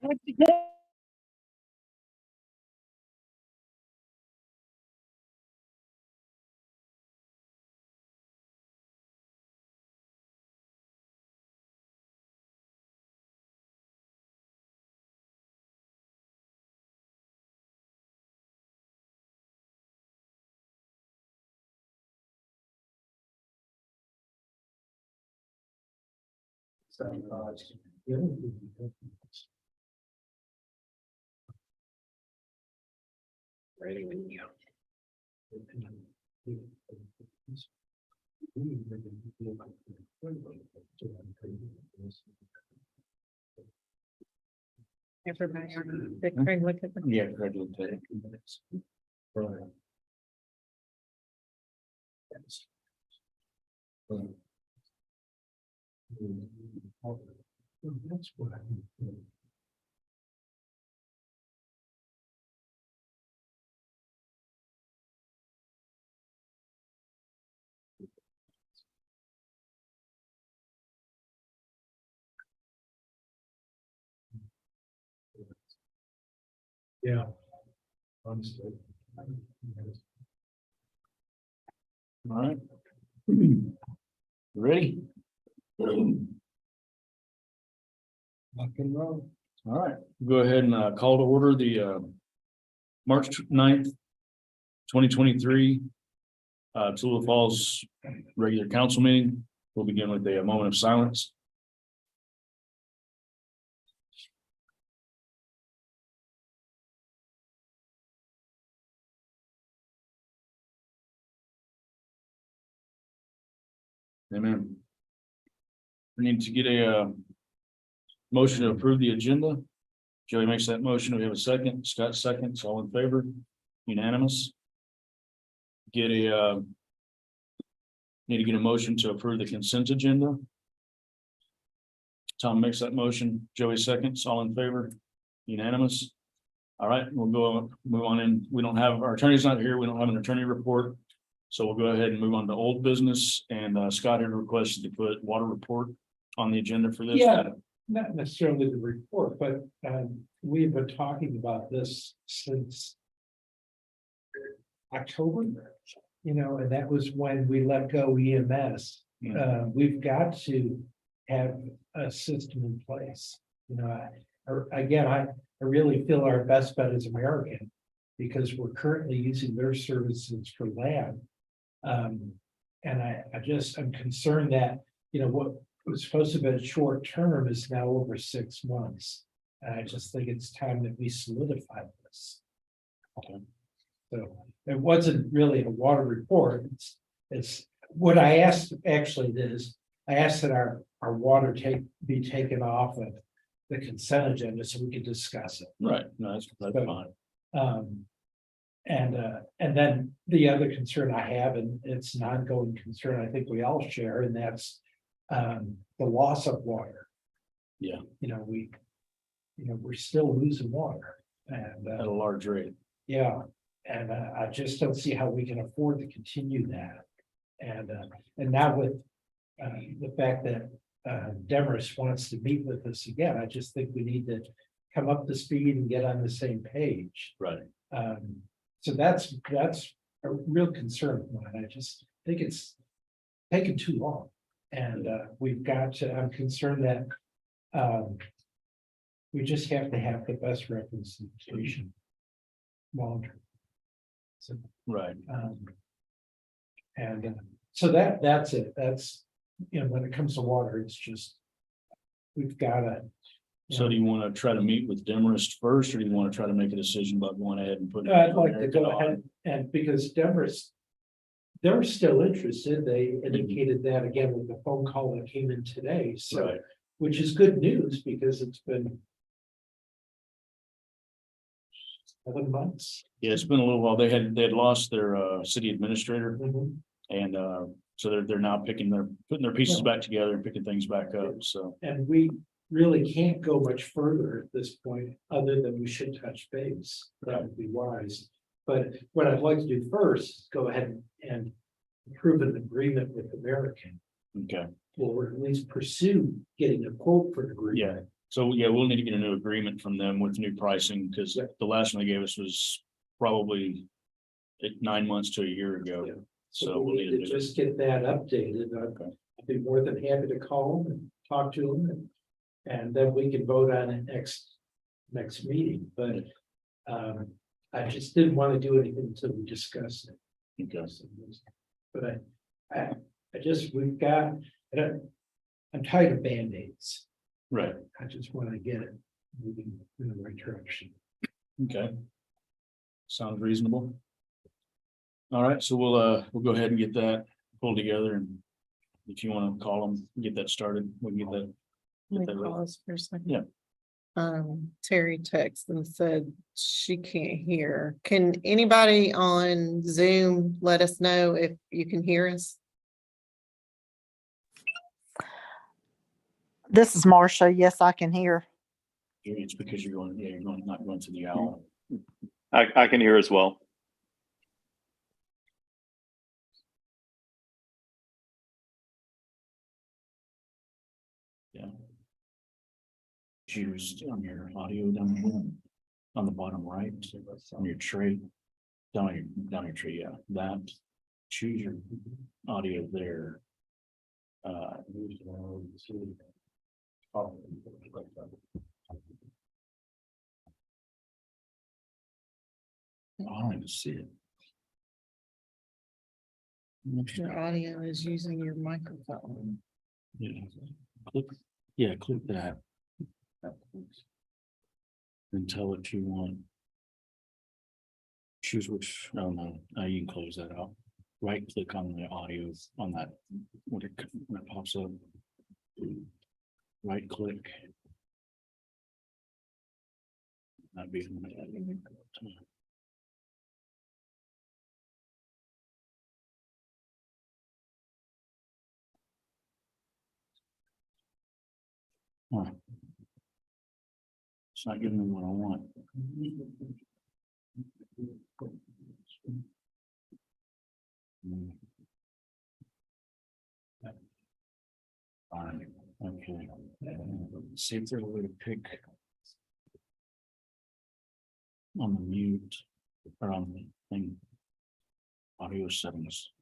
Everybody, did Craig look at them? Yeah, Craig looked at it. Right. That's what I think. Yeah. Honestly. All right. Ready? Rock and roll. All right, go ahead and call to order the March 9th, 2023 Tallulah Falls regular council meeting. We'll begin with a moment of silence. Amen. We need to get a motion to approve the agenda. Joey makes that motion. We have a second. Scott seconds. All in favor? Unanimous. Get a need to get a motion to approve the consent agenda. Tom makes that motion. Joey seconds. All in favor? Unanimous. All right, we'll go move on in. We don't have, our attorney's not here. We don't have an attorney report. So we'll go ahead and move on to old business, and Scott had requested to put water report on the agenda for this. Yeah. Not necessarily the report, but we've been talking about this since October, and that was when we let go EMS. We've got to have a system in place. I really feel our best bet is American, because we're currently using their services for lab. And I'm concerned that, what was supposed to be short term is now over 6 months. And I just think it's time that we solidify this. Okay. So it wasn't really a water report. It's what I asked actually is, I asked that our water be taken off of the consent agenda so we could discuss it. Right, no, that's fine. And then the other concern I have, and it's an ongoing concern I think we all share, and that's the loss of water. Yeah. We're still losing water, and At a large rate. yeah, and I just don't see how we can afford to continue that. And now with the fact that Demarest wants to meet with us again, I just think we need to come up to speed and get on the same page. Right. So that's a real concern of mine. I just think it's taken too long. And I'm concerned that we just have to have the best representation long term. So, Right. So that's it. That's, when it comes to water, it's just, we've got to. So do you want to try to meet with Demarest first, or do you want to try to make a decision about going ahead and putting? I'd like to go ahead, and because Demarest, they're still interested. They indicated that again with the phone call that came in today. So, Right. which is good news because it's been 7 months. Yeah, it's been a little while. They had lost their city administrator, Mhm. and so they're now putting their pieces back together and picking things back up. So And we really can't go much further at this point, other than we should touch base. That would be wise. But what I'd like to do first is go ahead and approve an agreement with American, okay, or at least pursue getting a quote for an agreement. yeah. So, yeah, we'll need to get a new agreement from them with new pricing, because the last one they gave us was probably 9 months to a year ago. Yeah. So we need to just get that updated. I'd be more than happy to call them and talk to them. And then we can vote on it next meeting, but I just didn't want to do anything until we discussed it. Okay. But I just, we've got, I'm tired of Band-Aids. Right, I just want to get it moving in the right direction. okay. Sounds reasonable. All right, so we'll go ahead and get that pulled together, and if you want to call them, get that started, we can get that. Let that me right. pause for a second. Yeah. Terry texted and said she can't hear. Can anybody on Zoom let us know if you can hear us? This is Marcia. Yes, I can hear. It's because you're going, you're not going to the owl. I can hear as well. Yeah. Choose on your audio down here, on the bottom right, on your tray. Down your tree, yeah, that. Choose your audio there. I don't even see it. Your audio is using your microphone. Yeah, click that. Then tell it you want. Choose which, no, you can close that out. Right click on the audio on that, when it pops up. Right click. That'd be. Huh. It's not giving me what I want. Fine, okay. See if there's a way to pick. On the mute, or on the thing. Audio settings.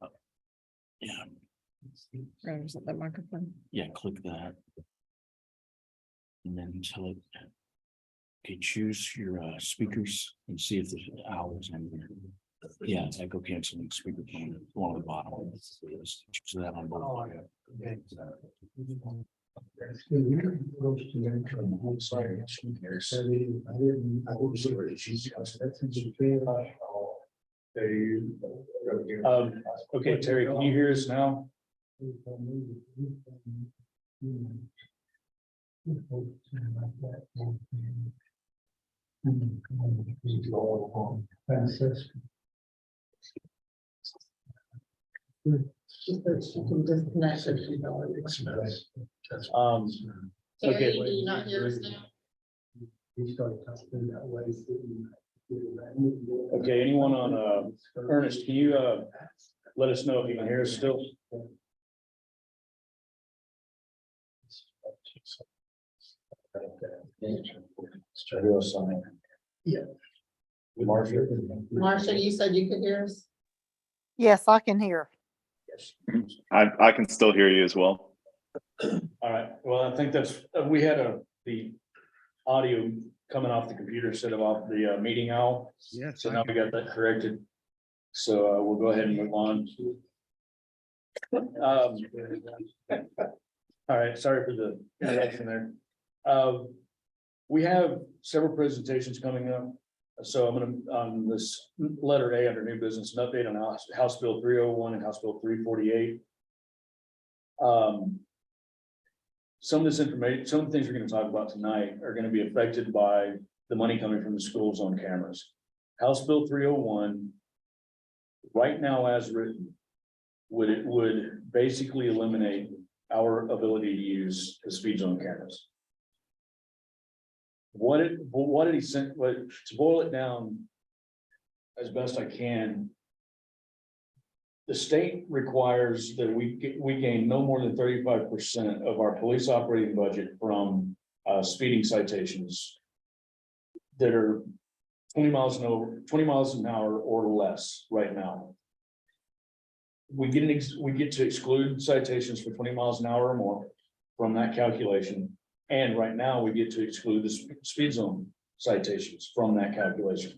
Yeah, Or is it the microphone? yeah, click that. And then tell it. Okay, choose your speakers and see if there's owls in there. Yeah, it's echo canceling speakerphone, one on the bottom. Choose that on both. Okay, Terry, can you hear us now? Okay. Do you not hear us now? Okay, anyone on Ernest, can you let us know if you can hear us still? Yeah. Marcia, you said you could hear us? Yes, I can hear. I can still hear you as well. All right, well, I think that's, we had the audio coming off the computer instead of off the meeting owl. Yes. So now we got that corrected. So we'll go ahead and move on. All right, sorry for the interruption there. We have several presentations coming up. So I'm gonna, on this letter A under new business, an update on House Bill 301 and House Bill 348. Some of this information, some of the things we're gonna talk about tonight are gonna be affected by the money coming from the schools on cameras. House Bill 301, right now as written, would basically eliminate our ability to use the speed zone cameras. What did he send, to boil it down as best I can, the state requires that we gain no more than 35% of our police operating budget from speeding citations that are 20 miles an hour or less right now. We get to exclude citations for 20 miles an hour or more from that calculation. And right now, we get to exclude the speed zone citations from that calculation.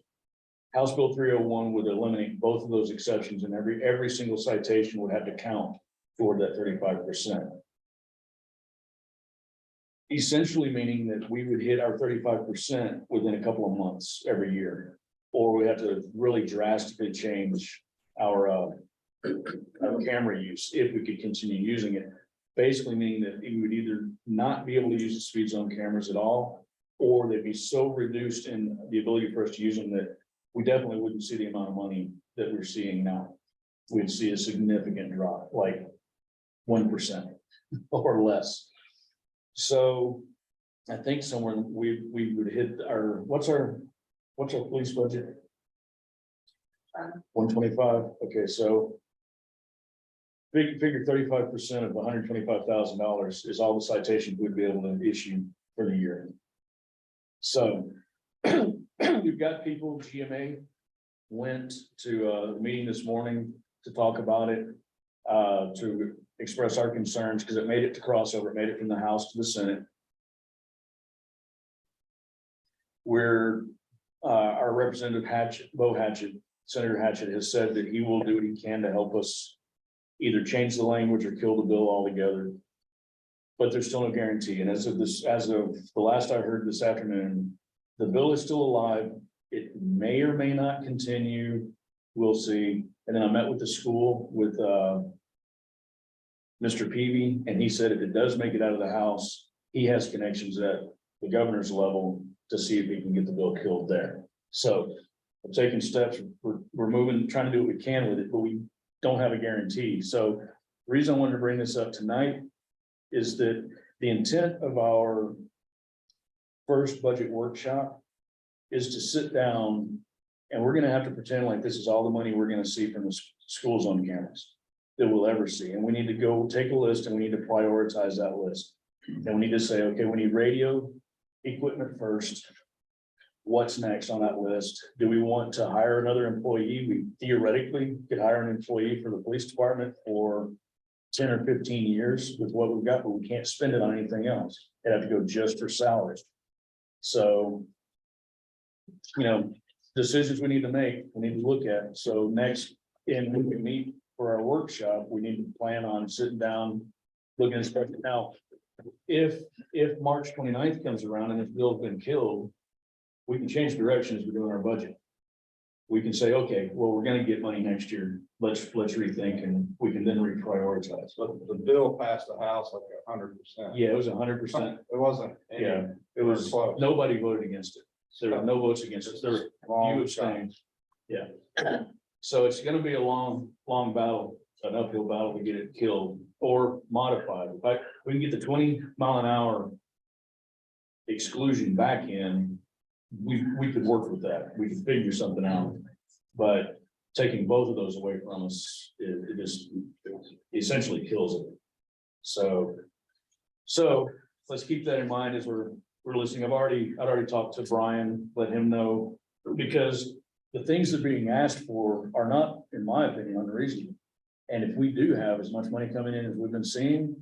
House Bill 301 would eliminate both of those exceptions, and every single citation would have to count toward that 35%. Essentially meaning that we would hit our 35% within a couple of months every year. Or we have to really drastically change our camera use if we could continue using it. Basically meaning that we would either not be able to use the speed zone cameras at all, or they'd be so reduced in the ability for us to use them that we definitely wouldn't see the amount of money that we're seeing now. We'd see a significant drop, like 1% or less. So I think somewhere we would hit our, what's our police budget? 125. Okay, so figure 35% of $125,000 is all the citations we'd be able to issue for the year. So we've got people, GMA went to a meeting this morning to talk about it, to express our concerns because it made it to crossover, it made it from the House to the Senate. Where our representative Senator Hatchett has said that he will do what he can to help us either change the language or kill the bill altogether. But there's still no guarantee. And as of the last I heard this afternoon, the bill is still alive. It may or may not continue. We'll see. And then I met with the school with Mr. Peavy, and he said if it does make it out of the House, he has connections at the governor's level to see if he can get the bill killed there. So we're taking steps. We're moving, trying to do what we can with it, but we don't have a guarantee. So the reason I wanted to bring this up tonight is that the intent of our first budget workshop is to sit down, and we're going to have to pretend like this is all the money we're going to see from the school zone cameras that we'll ever see. And we need to go take a list and we need to prioritize that list. And we need to say, okay, we need radio equipment first. What's next on that list? Do we want to hire another employee? We theoretically could hire an employee for the police department for 10 or 15 years with what we've got, but we can't spend it on anything else. It'd have to go just for salaries. So, decisions we need to make, we need to look at. So next, and when we meet for our workshop, we need to plan on sitting down, looking at stuff. Now, if March 29th comes around and this bill's been killed, we can change direction as we're doing our budget. We can say, okay, well, we're gonna get money next year. Let's rethink, and we can then reprioritize. But the bill passed the House like 100%. Yeah, it was 100%. It wasn't. Yeah, it was, close. nobody voted against it. There were no votes against it. There were Long few abstained. Yeah. So it's gonna be a long battle, an uphill battle to get it killed or modified. In fact, we can get the 20-mile-an-hour exclusion back in. We could work with that. We could figure something out. But taking both of those away from us, it just essentially kills it. So let's keep that in mind as we're listening. I'd already talked to Brian, let him know, because the things that are being asked for are not, in my opinion, unreasonable. And if we do have as much money coming in as we've been seeing,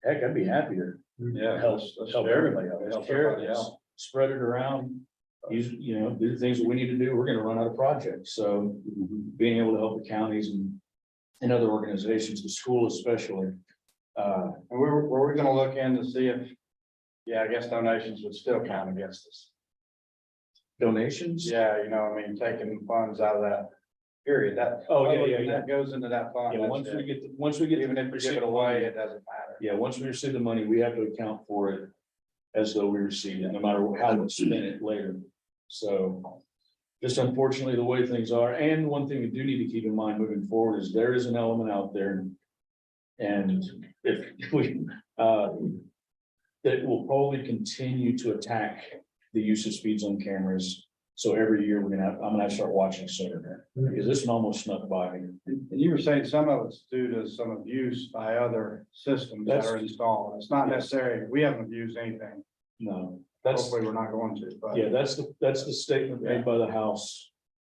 heck, I'd be happy to Yeah. help everybody out. Help Share everybody it, out. spread it around. Do the things that we need to do. We're gonna run out of projects. So being able to help the counties and other organizations, the school especially. And were we gonna look in to see if, I guess donations would still count against us. Donations? Yeah, taking funds out of that period, that. Oh, yeah. That goes into that fund. Yeah, that's it. once we get. Even if we give it away, it doesn't matter. Yeah, once we receive the money, we have to account for it as though we received it, no matter how we spend it later. So just unfortunately, the way things are. And one thing we do need to keep in mind moving forward is there is an element out there. And if we, that will probably continue to attack the use of speed zone cameras. So every year I'm gonna have to start watching sooner because this one almost snuck by me. And you were saying some of it's due to some abuse by other systems that are installed. It's not necessarily, we haven't abused anything. No, that's, Hopefully, we're not going to, but. yeah, that's the statement made by the House.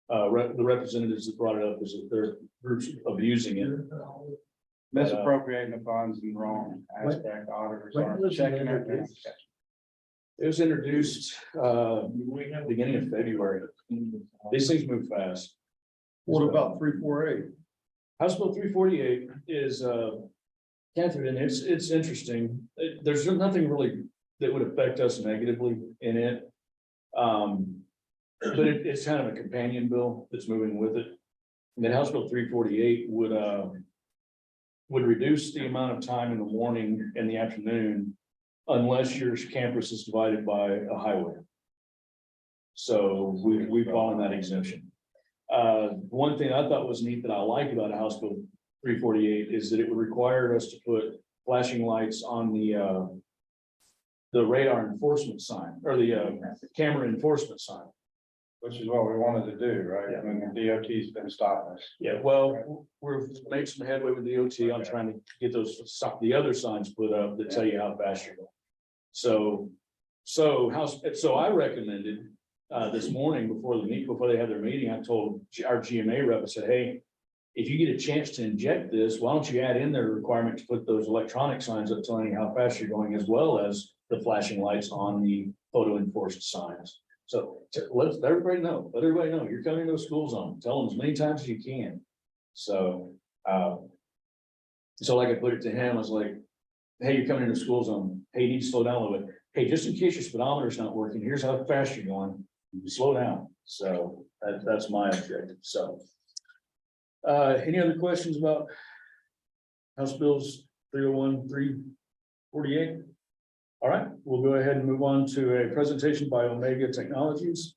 The representatives that brought it up is that their groups abusing it. Misappropriating the funds in the wrong aspect, auditors aren't checking it. It was introduced, beginning of February. These things move fast. What about 348? House Bill 348 is, Catherine, and it's interesting. There's nothing really that would affect us negatively in it. But it's kind of a companion bill that's moving with it. And then House Bill 348 would reduce the amount of time in the morning and the afternoon unless your campus is divided by a highway. So we fall in that exemption. One thing I thought was neat that I like about House Bill 348 is that it would require us to put flashing lights on the radar enforcement sign or the camera enforcement sign. Which is what we wanted to do, right? I mean, the DOT's been stopping us. Yeah, well, we've made some headway with the OT on trying to get the other signs put up that tell you how fast you're going. So I recommended this morning before they had their meeting, I told our GMA rep, I said, hey, if you get a chance to inject this, why don't you add in their requirement to put those electronic signs up telling you how fast you're going, as well as the flashing lights on the photo enforced signs. So let everybody know, you're coming to a school zone, tell them as many times as you can. So like I put it to him, I was like, hey, you're coming into a school zone. Hey, you need to slow down a little bit. Hey, just in case your speedometer is not working, here's how fast you're going. Slow down. So that's my objective. So any other questions about House Bills 301, 348? All right, we'll go ahead and move on to a presentation by Omega Technologies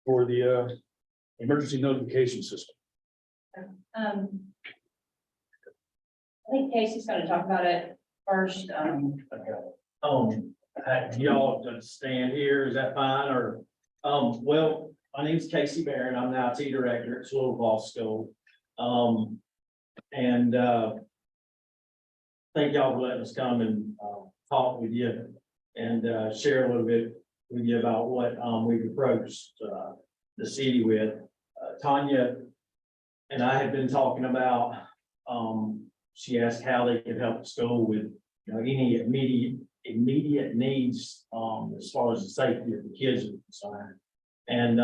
for the emergency notification system. I think Casey's gonna talk about it first. Y'all can stand here, is that fine, or, well, my name's Casey Barron, I'm the IT director at Sewell Law School. Thank y'all for letting us come and, talk with you and, share a little bit with you about what, we've approached, the city with. Tanya and I had been talking about, she asked how they could help the school with, you know, any immediate needs, as far as the safety of the kids are concerned. And,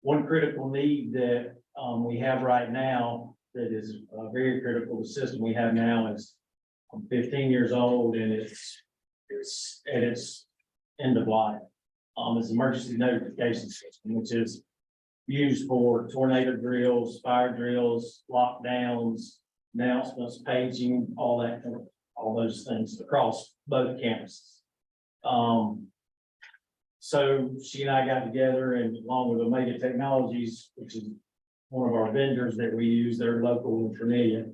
one critical need that, we have right now that is very critical, the system we have now is 15 years old and it's at its end of life. It's emergency notification system, which is used for tornado drills, fire drills, lockdowns, announcements, paging, all those things across both campuses. So she and I got together and along with Omega Technologies, which is one of our vendors that we use, they're local in Cornelia.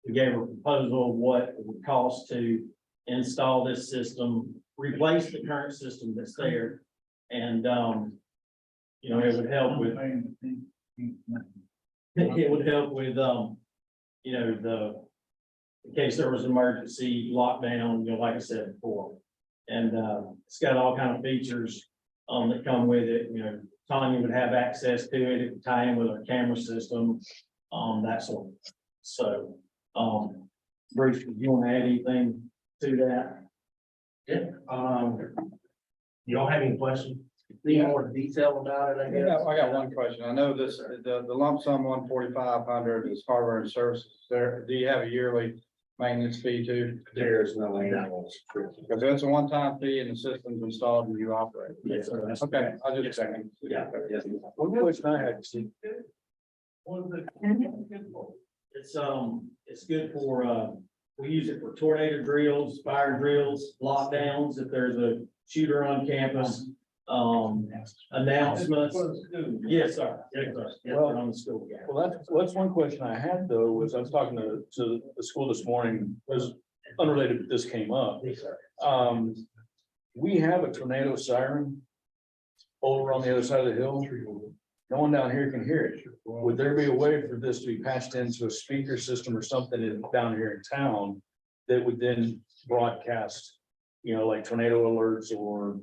We gave a proposal of what it would cost to install this system, replace the current system that's there. And, you know, it would help with, you know, in case there was an emergency lockdown, you know, like I said before. And, it's got all kind of features, that come with it, you know, Tanya would have access to it, it would tie in with our camera system, that sort of. So, Bruce, do you want to add anything to that? Yeah, you don't have any questions? Any more detail about it, I guess? I got one question. I know this, the lump sum 1,4,500 is hardware and services. There, do you have a yearly maintenance fee too? There is no maintenance. Because it's a one-time fee and the system's installed and you operate. Yes, sir. Okay, I'll just check. Yeah, yes. One question I had, Steve. It's good for, we use it for tornado drills, fire drills, lockdowns, if there's a shooter on campus. Announcements. Yes, sir. Yes, sir. Yes, Well, on the school. Yeah. Well, that's one question I had though, was I was talking to the school this morning, was unrelated, but this came up. Yes, sir. We have a tornado siren over on the other side of the hill. No one down here can hear it. Would there be a way for this to be patched into a speaker system or something down here in town that would then broadcast, you know, like tornado alerts or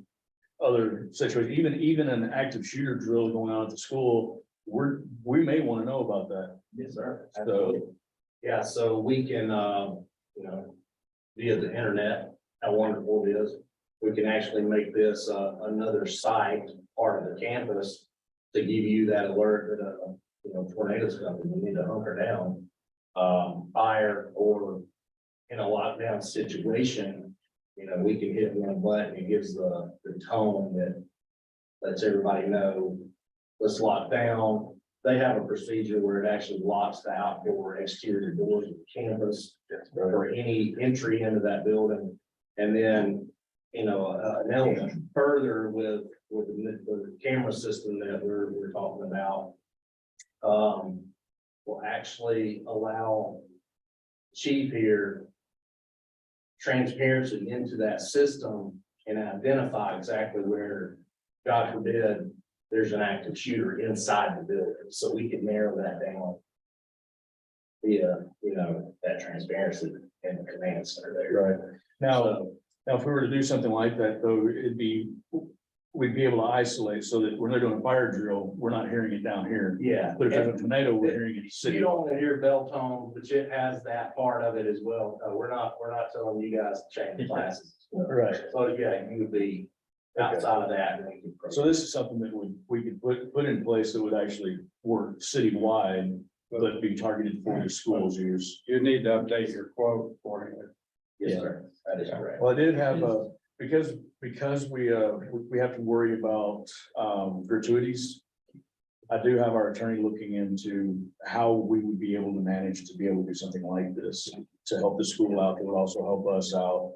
other situations, even an active shooter drill going on at the school, we may want to know about that. Yes, sir. So, Yeah, so we can, you know, via the internet, how wonderful it is. We can actually make this, another site, part of the campus to give you that alert that, you know, tornadoes coming, you need to hunker down. Fire or in a lockdown situation, you know, we can hit one button, it gives the tone that lets everybody know, let's lock down. They have a procedure where it actually locks the outdoor exterior doors of the campus for any entry into that building. And then, you know, an element further with the camera system that we're talking about. Will actually allow chief here transparency into that system and identify exactly where, God forbid, there's an active shooter inside the building, so we can narrow that down via, you know, that transparency in the command center there. right. Now, So, now, if we were to do something like that, though, we'd be able to isolate so that when they're doing a fire drill, we're not hearing it down here. yeah. But if there's a tornado, we're hearing it in the You city. don't want to hear bell tone, but it has that part of it as well. We're not telling you guys to change classes. Right. So, yeah, you would be outside of that. And we can- So this is something that we could put in place that would actually work citywide, but be targeted for the schools use. You need to update your quote for it. Yes, sir. That is correct. Well, I did have because we have to worry about gratuities. I do have our attorney looking into how we would be able to manage to be able to do something like this to help the school out, that would also help us out,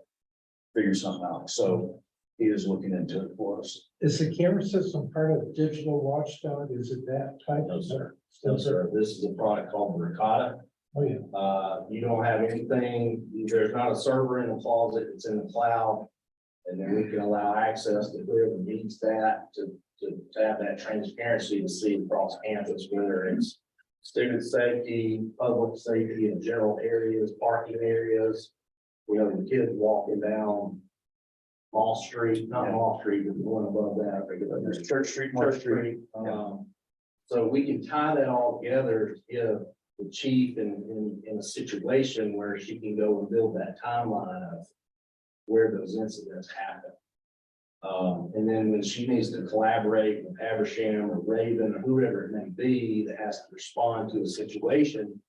figure something out. So he is looking into it for us. Is the camera system part of digital watchdog? Is it that type? No, sir. No, sir. This is a product called Ricotta. Oh, yeah. You don't have anything, there's not a server in the closet, it's in the cloud. And then we can allow access to whoever needs that to have that transparency to see across campus, whether it's student safety, public safety in general areas, parking areas. You know, the kids walking down Mall Street, not Mall Street, but the one above that. I forget what it is. There's Church Street, Church Mark Street. Street. So we can tie that all together to give the chief in a situation where she can go and build that timeline of where those incidents happen. And then when she needs to collaborate with Habersham or Raven or whoever it may be that has to respond to a situation,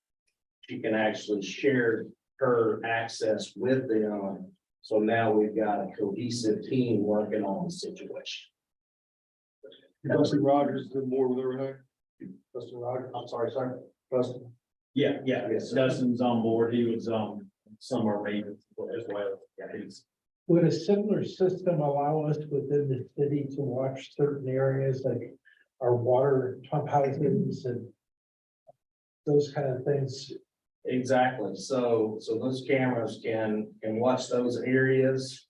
she can actually share her access with them. So now we've got a cohesive team working on the situation. Dusty Rogers did more with everything. Dusty Rogers. I'm sorry, sir. Dustin. Yeah, Yes, sir. Dustin's on board. He was, some are meetings as well. Yeah, he's. Would a similar system allow us within the city to watch certain areas like our water pump houses and those kind of things? Exactly. So those cameras can watch those areas.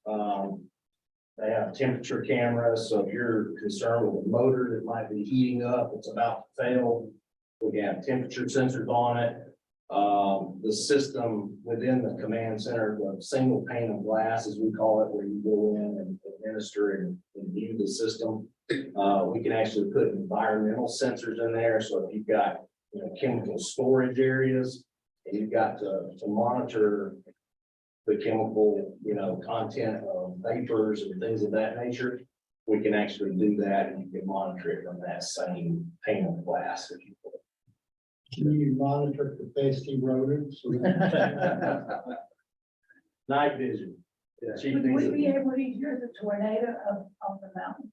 They have temperature cameras, so if you're concerned with a motor that might be heating up, it's about to fail, we can have temperature sensors on it. The system within the command center, the single pane of glass, as we call it, where you go in and administer and view the system. We can actually put environmental sensors in there, so if you've got, you know, chemical storage areas, and you've got to monitor the chemical, you know, content of vapors and things of that nature, we can actually do that, and you can monitor it from that same pane of glass, if you will. Can you monitor the pesky rodents? Night vision. Yeah, chief Would thinks we it- be able to hear the tornado of the mountain?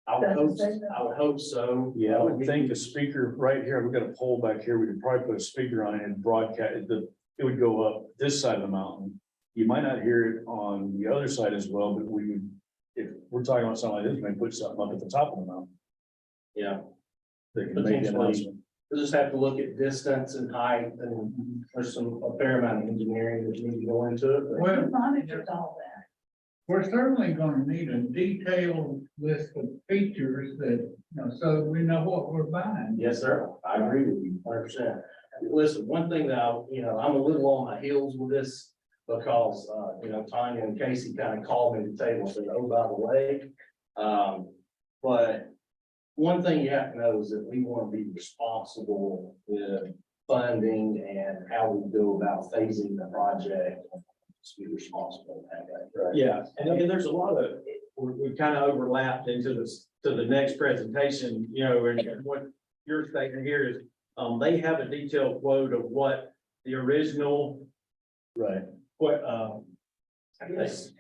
I would hope so. Yeah, I would think the speaker right here, we've got a pole back here, we could probably put a speaker on it and broadcast, it would go up this side of the mountain. You might not hear it on the other side as well, but we would, if we're talking about something like this, we may put something up at the top of the mountain. Yeah, That can make the Potentially. announcement. we'll just have to look at distance and height, and there's a fair amount of engineering that needs to go into it. but- Who monitors all that? We're certainly gonna need a detailed list of features that, you know, so we know what we're buying. Yes, sir. I agree with you 100%. Listen, one thing that I'm a little on my heels with this because, you know, Tanya and Casey kind of called me to the table and said, oh, by the way. But one thing you have to know is that we want to be responsible with funding and how we go about phasing the project. Just be responsible in that way. Yeah, and again, there's a lot of, we kind of overlapped into this, to the next presentation, you know, and what you're stating here is, they have a detailed quote of what the original, Right. what, I guess,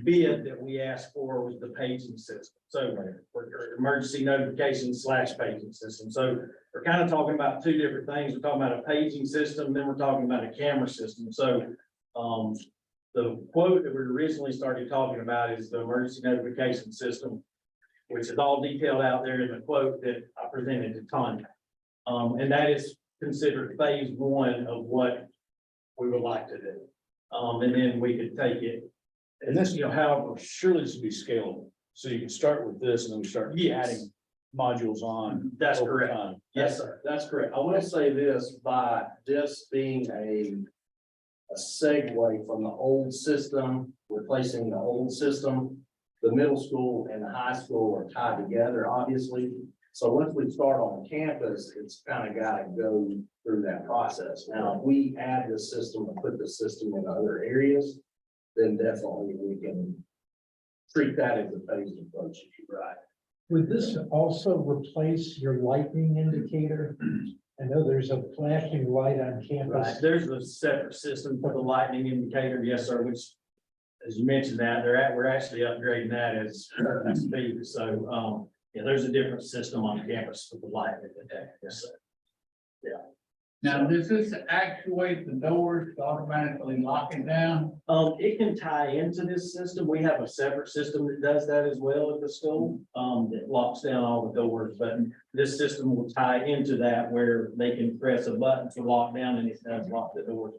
bid that we asked for was the paging system. So for emergency notification / paging system. So we're kind of talking about two different things. We're talking about a paging system, then we're talking about a camera system. So, the quote that we originally started talking about is the emergency notification system, which is all detailed out there in the quote that I presented to Tanya. And that is considered phase one of what we would like to do. And then we could take it. And this, you know, however, surely this would be scalable. So you can start with this and then we start adding modules on. That's over correct. time. Yes, sir, that's correct. I will say this, by this being a segue from the old system, replacing the old system, the middle school and the high school are tied together, obviously. So once we start on campus, it's kind of got to go through that process. Now, if we add this system and put the system in other areas, then definitely we can treat that as a phased approach, right? Would this also replace your lightning indicator? I know there's a flashing light on Right, campus. there's a separate system for the lightning indicator, yes, sir, which, as you mentioned that, we're actually upgrading that as speed, so, yeah, there's a different system on campus for the lightning detector, yes, sir. Now, does this actuate the doors to automatically lock it down? It can tie into this system, we have a separate system that does that as well at the school, that locks down all the doors, but this system will tie into that where they can press a button to lock down and it does lock the doors.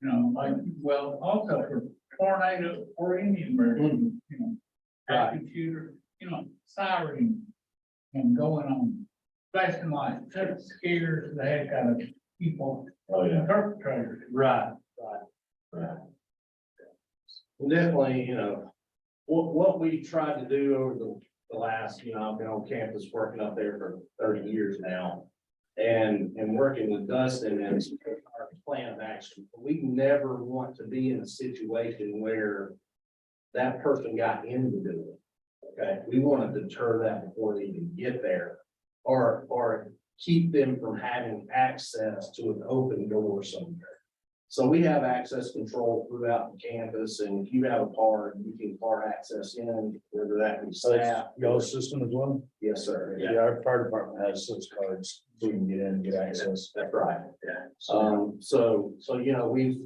You know, like, well, also for tornado or any emergency, you know, Right. active shooter, you know, siren and going on flashing lights, that scares the heck out of people, perpetrators. Right. Definitely, you know, what we tried to do over the last, you know, I've been on campus working up there for 30 years now. And working with Dustin and our plan of action, we never want to be in a situation where that person got into it. Okay, we want to deter that before they even get there, or keep them from having access to an open door somewhere. So we have access control throughout the campus, and if you have a card, you can card access in, whether that be staff. Y'all's system as well? Yes, sir. Yeah, our fire department has those cards, so we can get in and get access. That's right. Yeah. So, you know, we've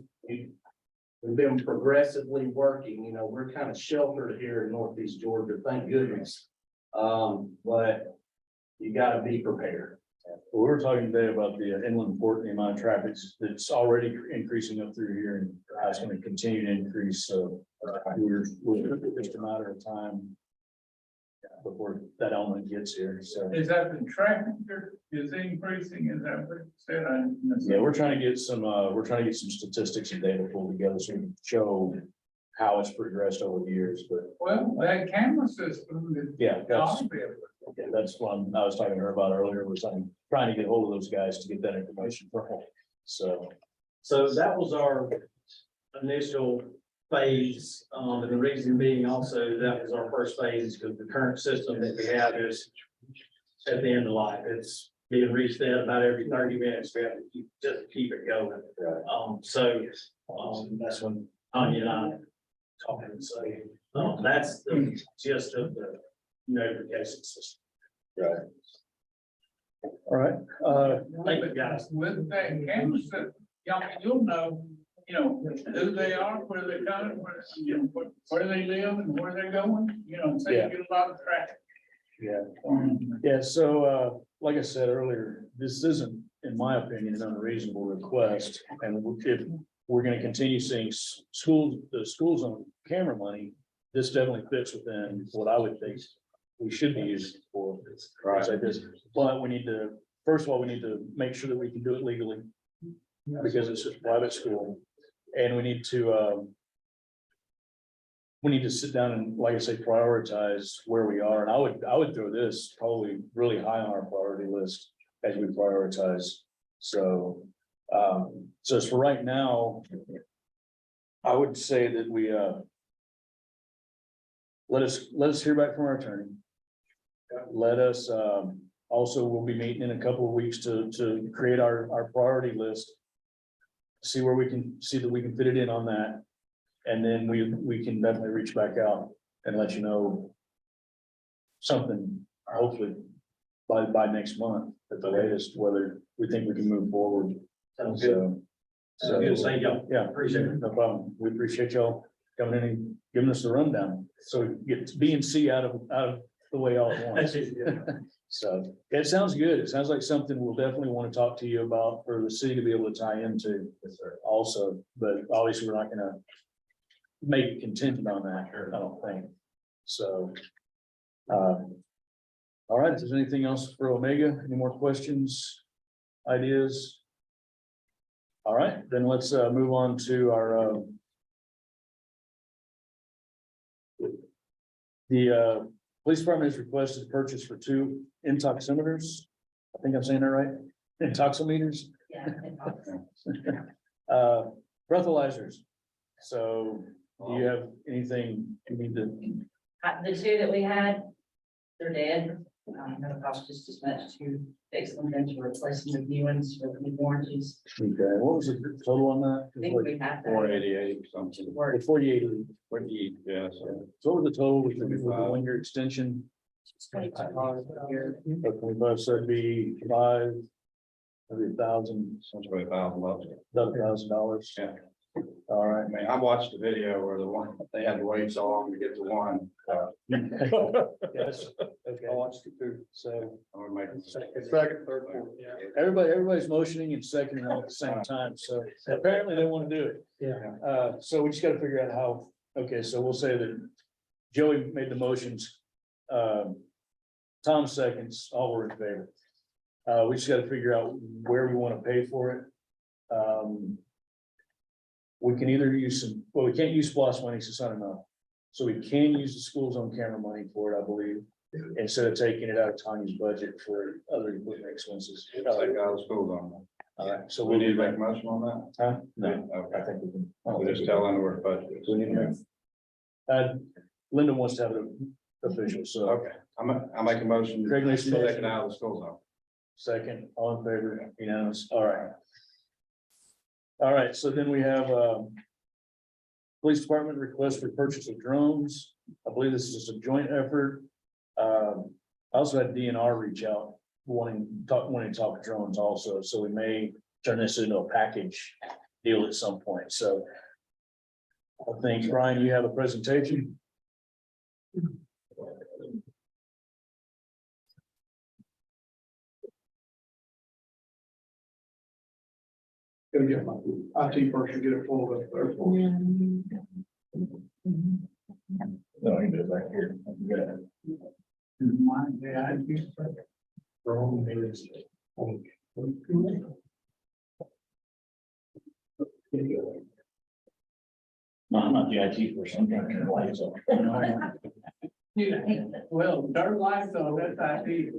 been progressively working, you know, we're kind of sheltered here in Northeast Georgia, thank goodness. But you gotta be prepared. We were talking today about the inland port, the amount of traffic that's already increasing up through here and it's going to continue to increase. So we're just a matter of time before that element gets here. So, Is that the traffic that is increasing? Is that what you said? yeah, we're trying to get some statistics and data pulled together so we can show how it's progressed over the years, but Well, that camera system is. yeah, that's obvious. what I was talking to her about earlier, was I'm trying to get hold of those guys to get that information from them. So, that was our initial phase, and the reason being also that was our first phase, because the current system that we have is at the end of life, it's being reset about every 30 minutes, we have to keep it going. That's when Tanya and I talking, so, that's the gist of the notification system. all right, Thank you, guys. With that camera system, you'll know, you know, who they are, where they're going, where, you know, where they live and where they're going, you know, so you Yeah. get a lot of traffic. yeah, so, like I said earlier, this isn't, in my opinion, an unreasonable request. And if we're gonna continue seeing the schools on camera money, this definitely fits within what I would think we should be using for. Things like this. But we need to, first of all, we need to make sure that we can do it legally, because it's a private school. And we need to sit down and, like I say, prioritize where we are. And I would throw this probably really high on our priority list as we prioritize. So, so as for right now, I would say that we, let us hear back from our attorney. Let us, also, we'll be meeting in a couple of weeks to create our priority list. See where we can, see that we can fit it in on that. And then we can definitely reach back out and let you know something, hopefully by next month at the latest, whether we think we can move forward. Sounds good. So, Good, thank y'all. yeah, Appreciate it. no problem. We appreciate y'all coming in and giving us the rundown. So we can get B and C out of the way all at once. So it sounds good. It sounds like something we'll definitely want to talk to you about for the city to be able to tie into also, but obviously we're not gonna make it contingent on that, I don't think. So, all right, if there's anything else for Omega, any more questions, ideas? All right, then let's move on to our the police department has requested purchase for 2 intoximeters. I think I'm saying that right? Intoximeters. Yeah. Breathalyzers. So do you have anything you need to? The two that we had, they're dead. It'll cost just as much to fix them than to replace them with new ones with new warranties. Okay, what was the total on that? I think we have that. 488 something. Work. 48. 48, yeah, so. So what was the total with the 1-year extension? $25 a year. 25, so it'd be 5, maybe 1,000, Sounds about $1,000. about $1,000. Yeah. All right. I mean, I watched the video where the one, they had to wait so long to get to one. Yes, okay. I watched it too. So I would make it Second, third, fourth. everybody's motioning and seconding all at the same time. So apparently they want to do it. Yeah. So we just got to figure out how, okay, so we'll say that Joey made the motions. Tom seconds, all were in favor. We just got to figure out where we want to pay for it. We can either use some, well, we can't use SPOS money, so it's not enough. So we can use the school zone camera money for it, I believe, instead of taking it out of Tanya's budget for other equipment expenses. Take out of school zone. All right, so We we'll need do to make that. a motion on that? Huh? No, I Okay. think we can. We'll just tell them where budget is. We need to make- Linda wants to have it official, so. Okay, I make a motion. Craig makes a to take motion. it out of the school zone. Second, all in favor, unanimous, all right. All right, so then we have, police department request for purchase of drones. I believe this is just a joint effort. I also had DNR reach out, wanting to talk drones also, so we may turn this into a package deal at some point, so. I think, Brian, you have a presentation? Gotta get my IT person, get it pulled up there for me. No, I can do it back here. No, I'm not the IT person, I'm trying to turn the lights off. Well, turn lights on, that's IT.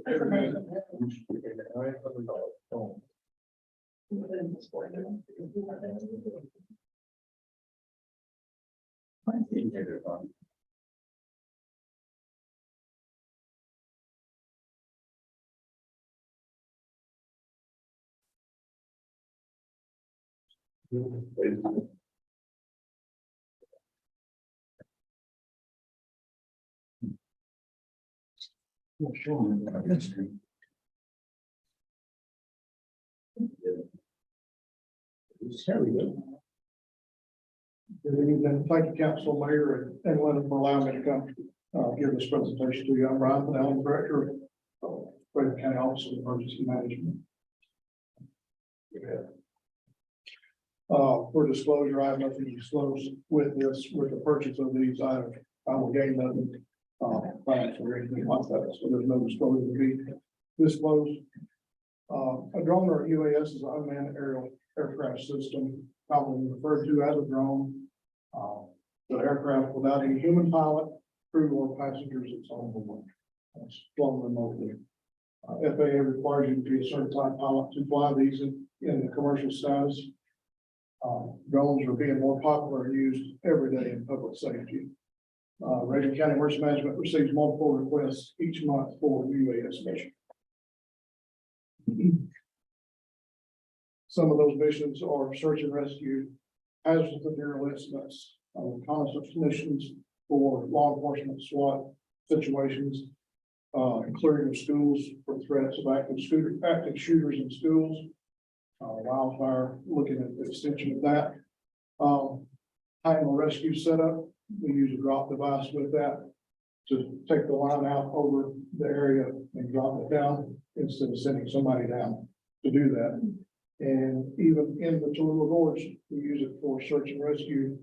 There we go. Good evening. Thank you, Council, Mayor, and Linda for allowing me to come, give this presentation to you. I'm Brian Allen, Director of Frederick County Office of Emergency Management. For disclosure, I have nothing to disclose with this, with the purchase of these items. I will gain nothing, financial or anything like that, so there's no disclosure to be disclosed. A drone or UAS is an unmanned aerial aircraft system. commonly referred to as a drone. The aircraft without any human pilot, crew or passengers, it's on board. It's flown remotely. FAA requires you to be a certified pilot to fly these in the commercial status. Drones are being more popular and used every day in public safety. Reagan County Emergency Management receives multiple requests each month for UAS mission. Some of those missions are search and rescue, hazardous material incidents, reconnaissance missions for law enforcement, SWAT situations, clearing of schools for threats of active shooters in schools, wildfire, looking at the extension of that. Handle rescue setup, we use a drop device with that to take the line out over the area and drop it down instead of sending somebody down to do that. And even in the Tallulah Gorge, we use it for search and rescue,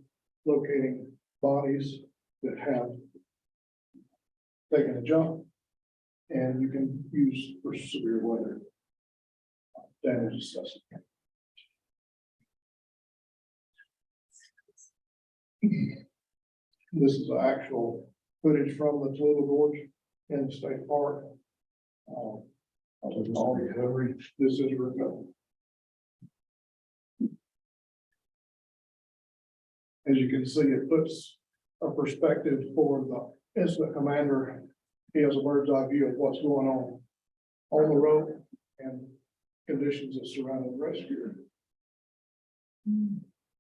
locating bodies that have taken a jump, and you can use for severe weather damage assessment. This is actual footage from the Tallulah Gorge in the state park. All recovery. This is recovery. As you can see, it puts a perspective for the incident commander. He has a bird's eye view of what's going on the road and conditions that surround the rescue.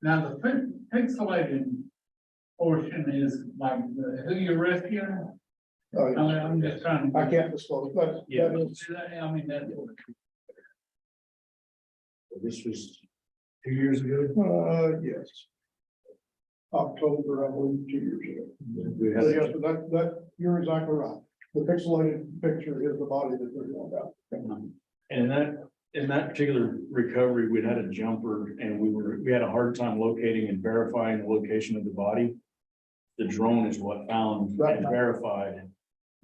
Now, the pixelated portion is like who you're rescuing. I'm just trying to. I can't disclose, but Yeah. that is, I mean, that's. This was 2 years ago. yes. October, I believe, 2 years ago. We So had, yes, that, you're exactly right. The pixelated picture is the body that they're going down. and in that particular recovery, we'd had a jumper and we had a hard time locating and verifying the location of the body. The drone is what found and verified.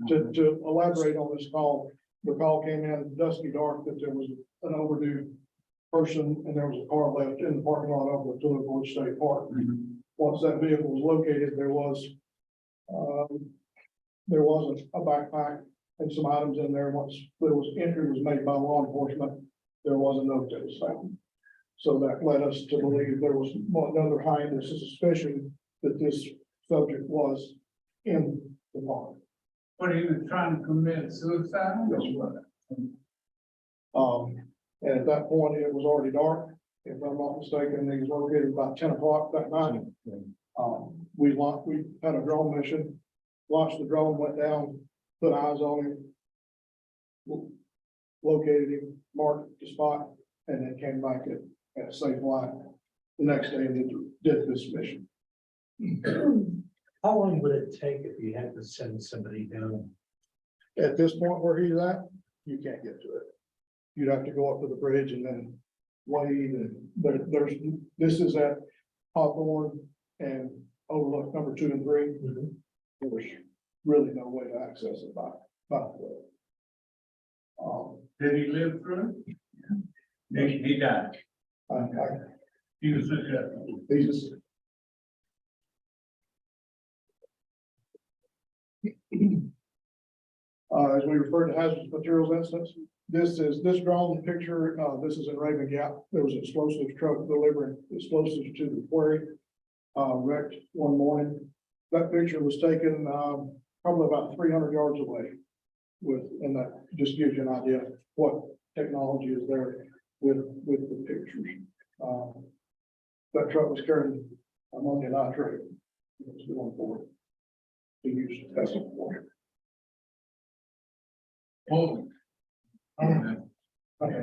To elaborate on this call, the call came in dusky dark that there was an overdue person and there was a car left in the parking lot of the Tallulah Gorge State Park. Once that vehicle was located, there was a backpack and some items in there. Once there was entry was made by law enforcement, there was a note that was found. So that led us to believe there was another high index of suspicion that this subject was in the park. What, he was trying to commit suicide? That's right. And at that point, it was already dark. If I'm not mistaken, he was located about 10 o'clock that night. We had a drone mission, launched the drone, went down, put eyes on him, located him, marked the spot, and then came back at safe light the next day and did this mission. How long would it take if you had to send somebody down? At this point where he's at, you can't get to it. You'd have to go up to the bridge and then wade, and this is at Hawthorne and Overlook number 2 and 3. There's really no way to access it by foot. Did he live through it? He died. He was successful. These as we refer to hazardous materials incidents, this drone picture, this is in Raven Gap. There was an explosives truck delivering explosives to the quarry, wrecked one morning. That picture was taken, probably about 300 yards away and that just gives you an idea of what technology is there with the pictures. That truck was carrying ammonia nitrate. It was going forward to use testing for it. Oh. Okay.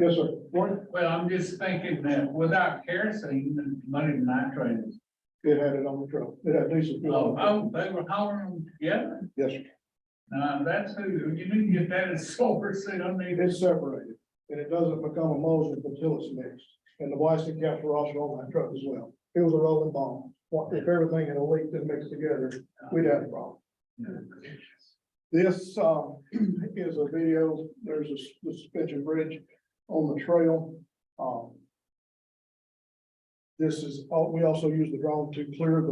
Yes, sir. Well, I'm just thinking that without kerosene, ammonium nitrate is. It had it on the truck. It had diesel fuel. Oh, they were hollering them together. Yes, sir. That's who, you need to get that as solar, so you don't need. It's separated and it doesn't become a emulsion until it's mixed. And the Weissing caps were also on that truck as well. It was a rolling bomb. If everything had leaked and mixed together, we'd have a problem. This is a video. There's the suspension bridge on the trail. This is, we also use the drone to clear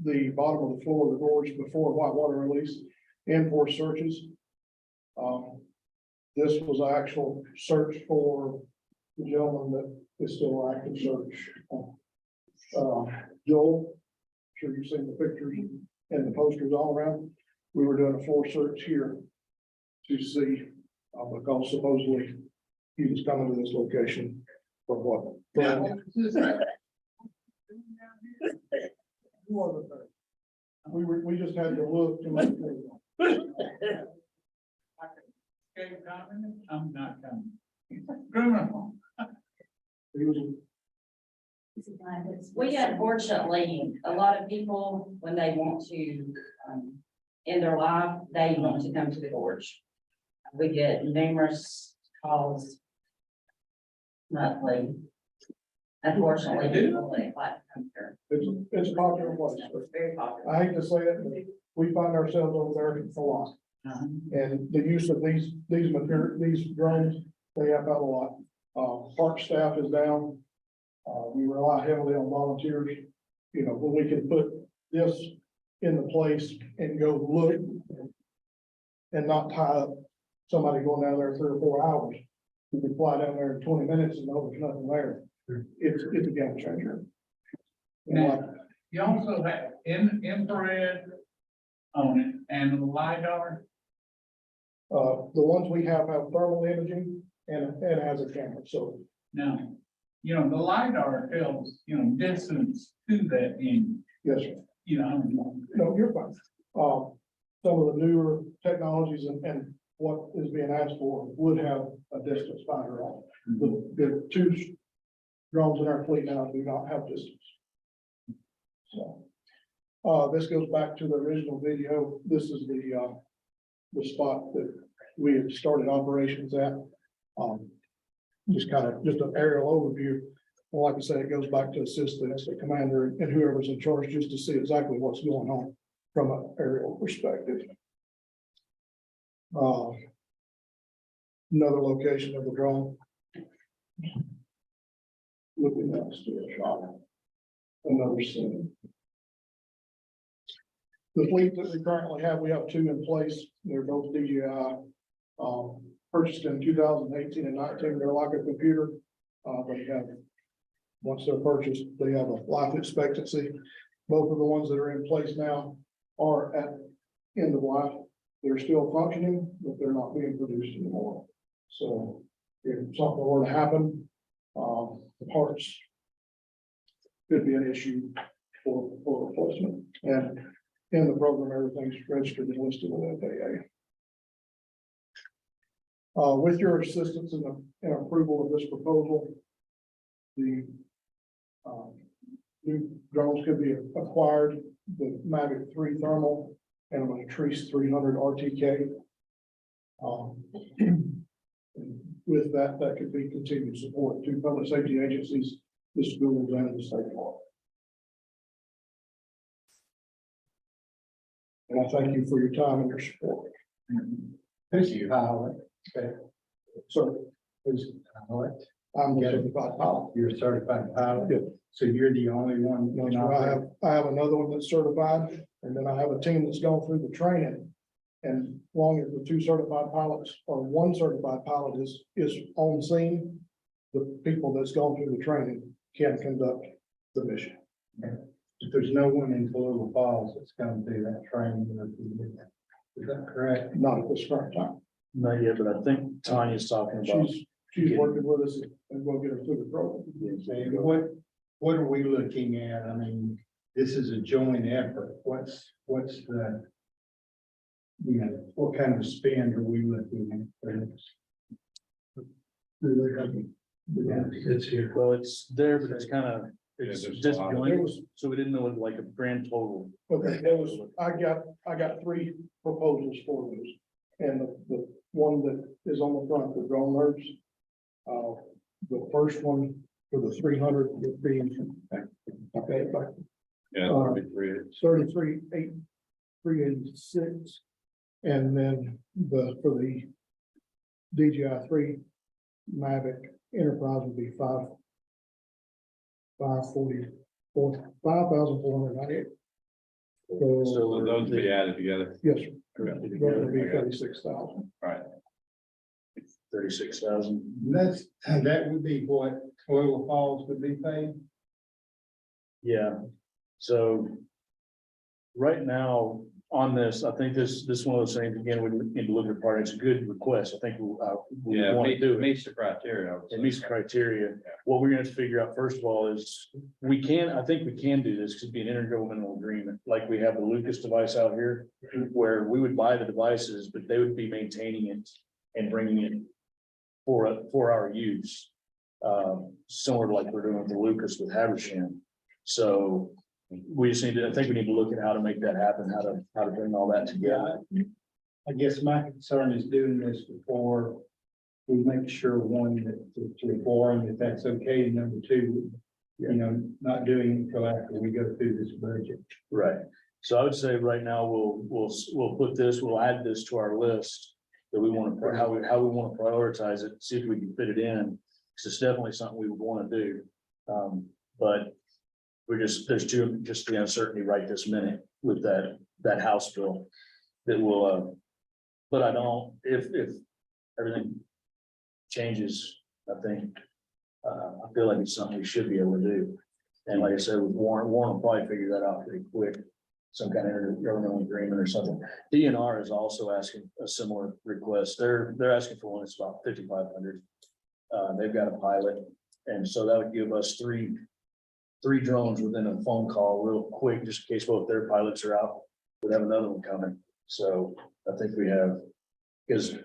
the bottom of the floor of the gorge before white water release and for searches. This was an actual search for the gentleman that is still active search. Joel, sure you've seen the pictures and the posters all around. We were doing a floor search here to see, because supposedly he was coming to this location for what? Who was it there? We just had to look to make sure. Okay, coming, I'm not coming. Criminal. He was, We unfortunately, a lot of people, when they want to, end their life, they want to come to the gorge. We get numerous calls monthly. Unfortunately, people that like to come here. it's a popular place. It's very popular. I hate to say it, but we find ourselves over there a lot. And the use of these these drones, they help out a lot. Park staff is down. We rely heavily on volunteers. You know, when we can put this in the place and go look and not tie up somebody going down there 3 or 4 hours. You can fly down there in 20 minutes and know there's nothing there. It's a game changer. Now, you also have infrared on it and LiDAR. The ones we have thermal imaging and has a camera, so. Now, you know, the LiDAR tells, you know, distance to that end, Yes, sir. you know. No, you're fine. Some of the newer technologies and what is being asked for would have a distance finder on. The two drones in our fleet now do not have distance. So, this goes back to the original video. This is the spot that we had started operations at. Just an aerial overview. Well, like I said, it goes back to assist the commander and whoever's in charge just to see exactly what's going on from an aerial perspective. Another location of the drone. Looking next to a shot. Another scene. The fleet that we currently have, we have 2 in place. They're both DJI. Purchased in 2018 and 19. They're like a computer. They have, once they're purchased, they have a life expectancy. Both of the ones that are in place now are at end of life. They're still functioning, but they're not being produced anymore. So if something were to happen, the parts could be an issue for replacement. And in the program, everything's registered and listed with FAA. With your assistance and approval of this proposal, the new drones could be acquired, the Mavic 3 thermal and a Matrice 300 RTK. With that could be continued support to public safety agencies, the schools and the state law. And I thank you for your time and your support. Thank you, Howard. Okay, So who's Howard? I'm a certified pilot. You're a certified pilot? Yeah. So you're the only one? No, sir, I have another one that's certified, and then I have a team that's gone through the training. And long as the 2 certified pilots or 1 certified pilot is on scene, the people that's gone through the training can conduct the mission. If there's no one in Tallulah Falls that's going to do that training, is that correct? Not at this current time. Not yet, but I think Tanya's talking about. She's working with us and we'll get her through the program. And what are we looking at? I mean, this is a joint effort. What's the, you know, what kind of spend are we looking at? It's here. Well, it's there, but it's kind of, it's there's a just lot of- joint, so we didn't know what like a grand total. Okay, I got 3 proposals for those. And the one that is on the front, the drone nerds. The first one for the 300 would be, okay, Yeah, that'd be great. 33,386. And then for the DJI 3 Mavic Enterprise would be $5,498. So Those be added together. Yes, sir. Going to be 36,000. Right. 36,000. That would be what Clover Falls would be paid. Yeah, so. Right now, on this, I think this is one of those things, again, we need to look at part, it's a good request, I think we want to do it. Meets the criteria. It meets the criteria. What we're gonna have to figure out, first of all, is I think we can do this, could be an intergovernmental agreement, like we have the Lucas device out here. Where we would buy the devices, but they would be maintaining it and bringing it for our use. Similar to like we're doing with the Lucas with Habersham. So we just I think we need to look at how to make that happen, how to bring all that together. I guess my concern is doing this before we make sure, one, that to inform if that's okay, and number two, not doing it until after we go through this budget. Right, so I would say right now, we'll add this to our list. That we want to, how we want to prioritize it, see if we can fit it in, because it's definitely something we would want to do. But there's just the uncertainty right this minute with that House bill that will, but I don't, if everything changes, I think, I feel like it's something we should be able to do. And like I said, with Warren will probably figure that out pretty quick, some kind of intergovernmental agreement or something. DNR is also asking a similar request. They're asking for one that's about 5,500. They've got a pilot, and so that would give us three drones within a phone call real quick, just in case both their pilots are out. We'd have another one coming. So I think we have, because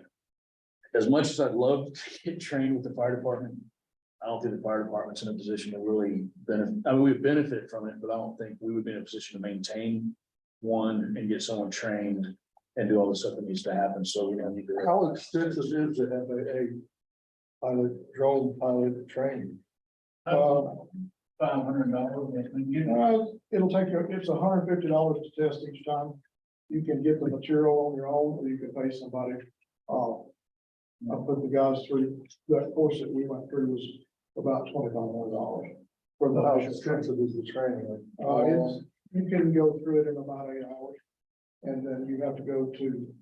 as much as I'd love to get trained with the fire department, I don't think the fire department's in a position to really benefit. I mean, we would benefit from it, but I don't think we would be in a position to maintain one and get someone trained and do all the stuff that needs to happen. So we're gonna need to. How extensive is it have a drone pilot training? $500. It'll take you, it's $150 to test each time. You can get the material on your own, or you can pay somebody. I put the guys through, that course that we went through was about $2,500. For the how extensive is the training? You can go through it in about 8 hours. And then you have to go to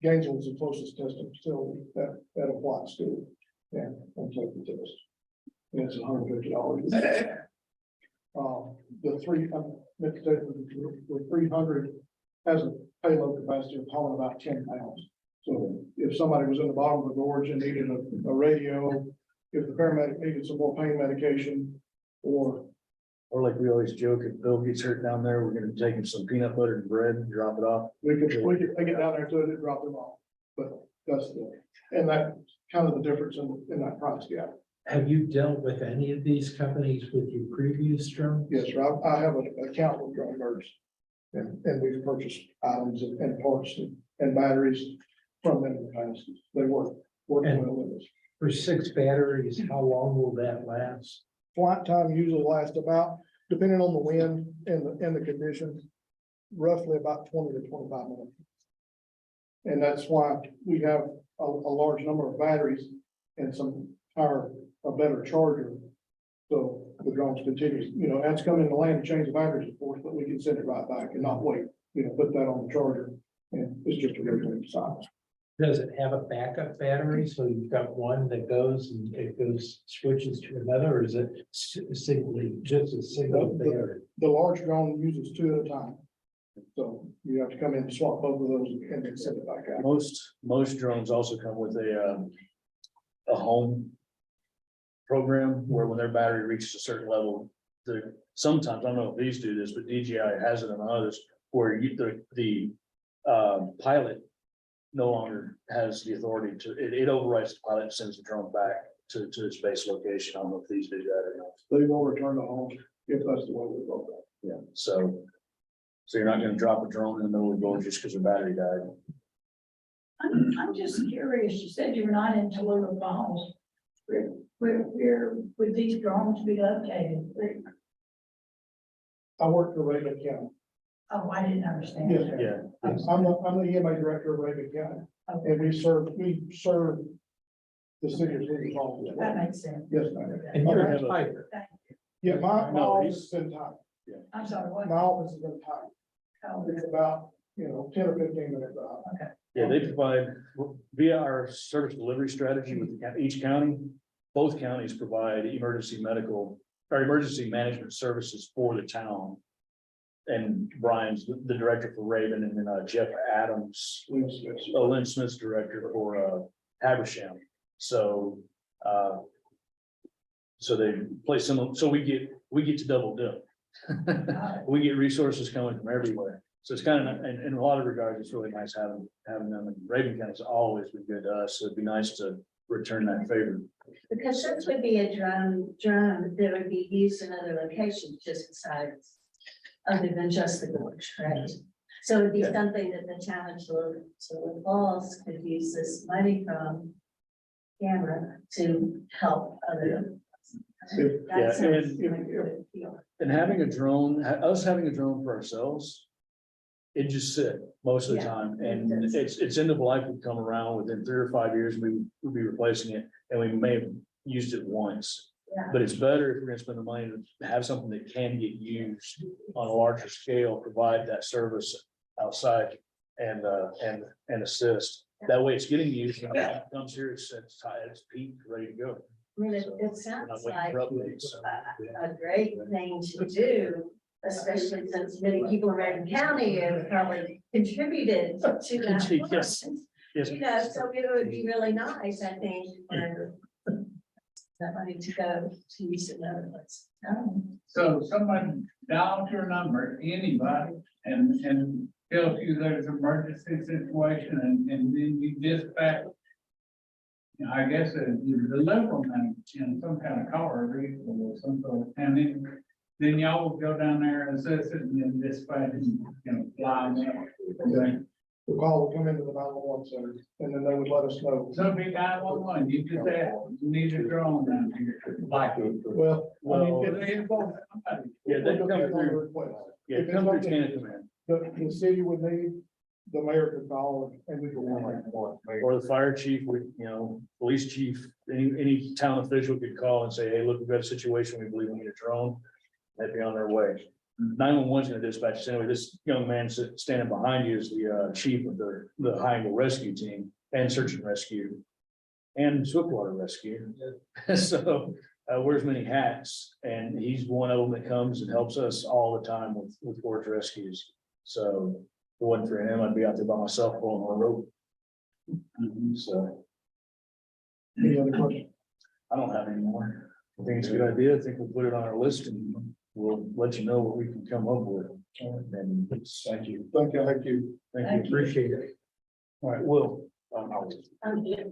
Gainesville's the closest testing facility that applies to it. And take the test. And it's $150. The 300 has a payload capacity of hauling about 10 pounds. So if somebody was in the bottom of the gorge and needed a radio, if the paramedic needed some more pain medication, or like we always joke, if Bill gets hurt down there, we're gonna take him some peanut butter and bread and drop it off. we could take it down there to it and drop them off. But and that's kind of the difference in that price gap. Have you dealt with any of these companies with your previous drones? Yes, sir. I have an account with Drone Birds. And we've purchased items and parts and batteries from them in the past. They work well with us. For 6 batteries, how long will that last? Flight time usually lasts about, depending on the wind and the conditions, roughly about 20 to 25 minutes. And that's why we have a large number of batteries and a better charger. So the drones continue, that's come in the land to change the batteries, of course, but we can send it right back and not wait, put that on the charger. And it's just a regular size. Does it have a backup battery? So you've got one that goes and it switches to another, or is it simply just a single battery? The large drone uses 2 at a time. So you have to come in and swap both of those and then send it back out. Most drones also come with a home program where when their battery reaches a certain level, sometimes, I don't know if these do this, but DJI has it on others, where the pilot no longer has the authority to, it overrides the pilot and sends the drone back to its base location. I don't know if these do that or not. They will return to home if that's the way we go. Yeah, so you're not gonna drop a drone in the middle of the road just because your battery died. I'm just curious, you said you were not in Tallulah Falls. Where would these drones be located? I work for Raven County. Oh, I didn't understand. Yes, ma'am. Yeah, I'm the EMA director of Raven County, Okay, and we serve the city of Little Falls. that makes sense. Yes, ma'am. And you're a have a- pilot. Yeah, my No, office he's- has been tight. I'm sorry, what? My office has been tight. Oh, It's about, 10 or 15 minutes out. Yeah, they provide via our service delivery strategy with each county. Both counties provide emergency medical or emergency management services for the town. And Brian's the director for Raven, and then Jeff Adams, Lynn Smith's director for Habersham. So so they play some, so we get to double dip. We get resources coming from everywhere. So it's kind of, in a lot of regards, it's really nice having them. And Raven County's always been good to us. So it'd be nice to return that favor. Because this would be a drum that would be used in other locations just besides, other than just the gorge, right? So it'd be Yeah. something that the town of Tallulah Falls could use this money from camera to help other. Yeah, That sounds and- like a good deal. And having a drone, us having a drone for ourselves. It just sit most of the Yeah, time, it and does. its end of life would come around within 3 or 5 years, we would be replacing it, and we may have used it once. Yeah. But it's better if we're gonna spend the money to have something that can get used on a larger scale, provide that service outside and assist. That way it's getting used, and when it comes here, it's tight, it's peaked, ready to go. I mean, So, it we're not sounds waiting like for updates. a great thing to do, especially since many people in Raven County have probably contributed to that. Yes. Yes. You know, so it would be really nice, I think, for that money to go to use it in other places. So someone dials your number, anybody, and tells you there's an emergency situation and then you dispatch. I guess you deliver them in some kind of car or vehicle or some sort of, and then y'all will go down there and assist it and then dispatch and fly them out. Okay. The call would come into the 911 center, and then they would let us know. So be 911, you just ask, you need a drone down here, like. Well, I mean, If they involve somebody. Yeah, they come depends on the through, request. yeah, come through chain of command. The city would need, the mayor could call and we could. Or the fire chief, police chief, any town official could call and say, hey, look, we've got a situation, we believe we need a drone. They'd be on their way. 911 is gonna dispatch us anyway. This young man standing behind you is the chief of the high angle rescue team and search and rescue. And swiftwater rescue. So wears many hats, and he's one of them that comes and helps us all the time with forage rescues. So if it wasn't for him, I'd be out there by myself pulling on a rope. So Any other questions? I don't have any more. I think it's a good idea. I think we'll put it on our list and we'll let you know what we can come up with. And thank you. Thank you, thank you. Thank Thank you. you. Appreciate it. All right, Will. I'm good.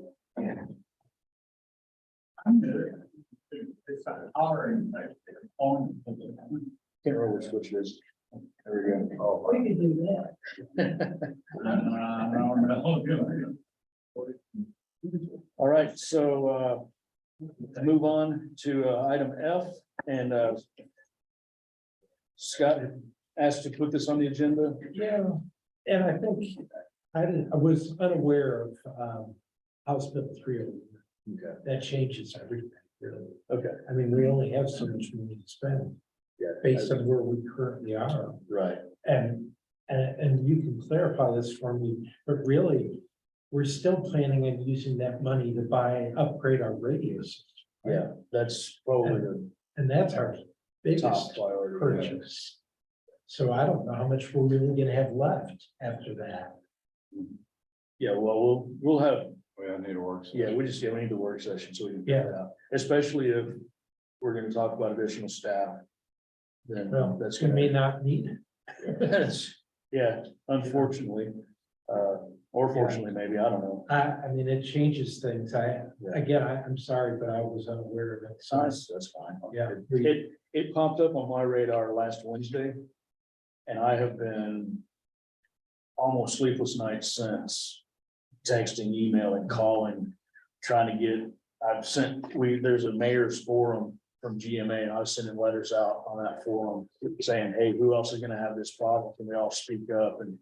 I'm good. It's like hollering, like, on. Can't remember which switch it is. There we go. We could do that. All right, so move on to item F, and Scott asked to put this on the agenda. Yeah, and I think I was unaware of House Bill 301. Okay. That changes everything, really. Okay. I mean, we only have so much money to spend Yeah. based on where we currently are. Right. And you can clarify this for me, but really, we're still planning on using that money to upgrade our radios. Yeah, that's probably the And that's our top biggest priority. purchase. So I don't know how much we're really gonna have left after that. Yeah, well, we'll have, We need a work. yeah, we need the work session so we can get it out, especially if we're gonna talk about additional staff. Then Well, that's we gonna may not need it. That's, yeah, unfortunately, or fortunately, maybe, I don't know. I mean, it changes things. Yeah. I'm sorry, but I was unaware of it. So, That's fine. yeah. It popped up on my radar last Wednesday. And I have been almost sleepless nights since, texting, emailing, calling, trying to get, there's a mayor's forum from GMA, and I was sending letters out on that forum saying, hey, who else is gonna have this problem? Can we all speak up? And